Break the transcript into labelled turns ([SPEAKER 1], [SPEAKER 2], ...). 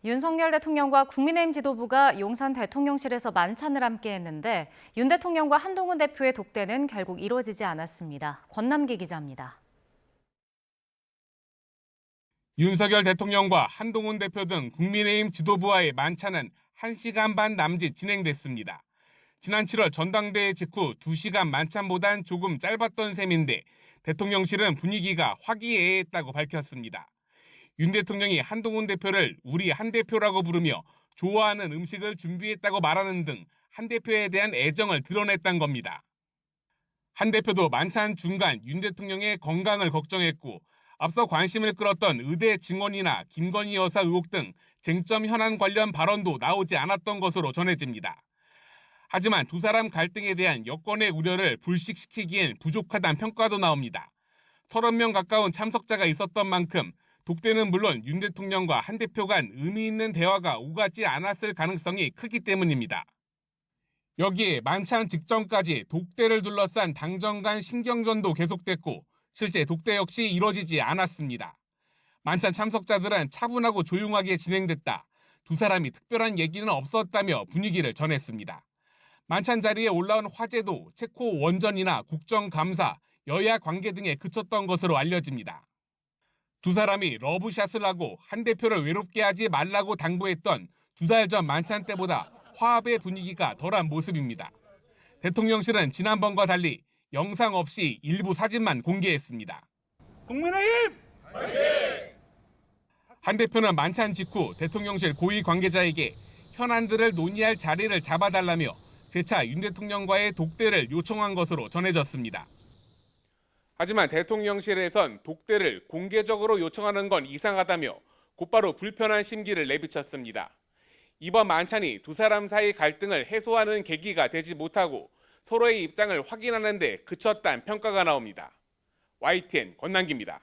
[SPEAKER 1] 윤석열 대통령과 국민의힘 지도부가 용산 대통령실에서 만찬을 함께 했는데 윤 대통령과 한동훈 대표의 독대는 결국 이루어지지 않았습니다. 권남기 기자입니다.
[SPEAKER 2] 윤석열 대통령과 한동훈 대표 등 국민의힘 지도부와의 만찬은 1시간 반 남짓 진행됐습니다. 지난 7월 전당대회 직후 2시간 만찬보단 조금 짧았던 셈인데 대통령실은 분위기가 화기애애했다고 밝혔습니다. 윤 대통령이 한동훈 대표를 우리 한 대표라고 부르며 좋아하는 음식을 준비했다고 말하는 등 한 대표에 대한 애정을 드러냈던 겁니다. 한 대표도 만찬 중간 윤 대통령의 건강을 걱정했고 앞서 관심을 끌었던 의대 증언이나 김건희 여사 의혹 등 쟁점 현안 관련 발언도 나오지 않았던 것으로 전해집니다. 하지만 두 사람 갈등에 대한 여권의 우려를 불식시키기엔 부족하다는 평가도 나옵니다. 30명 가까운 참석자가 있었던 만큼 독대는 물론 윤 대통령과 한 대표 간 의미 있는 대화가 오가지 않았을 가능성이 크기 때문입니다. 여기에 만찬 직전까지 독대를 둘러싼 당정 간 신경전도 계속됐고 실제 독대 역시 이뤄지지 않았습니다. 만찬 참석자들은 차분하고 조용하게 진행됐다. 두 사람이 특별한 얘기는 없었다며 분위기를 전했습니다. 만찬 자리에 올라온 화제도 체코 원전이나 국정감사, 여야 관계 등에 그쳤던 것으로 알려집니다. 두 사람이 러브샷을 하고 한 대표를 외롭게 하지 말라고 당부했던 2달 전 만찬 때보다 화합의 분위기가 덜한 모습입니다. 대통령실은 지난번과 달리 영상 없이 일부 사진만 공개했습니다.
[SPEAKER 3] 국민의힘! 화이팅!
[SPEAKER 2] 한 대표는 만찬 직후 대통령실 고위 관계자에게 현안들을 논의할 자리를 잡아달라며 재차 윤 대통령과의 독대를 요청한 것으로 전해졌습니다. 하지만 대통령실에선 독대를 공개적으로 요청하는 건 이상하다며 곧바로 불편한 심기를 내비쳤습니다. 이번 만찬이 두 사람 사이 갈등을 해소하는 계기가 되지 못하고 서로의 입장을 확인하는 데 그쳤다는 평가가 나옵니다. YTN 권남기입니다.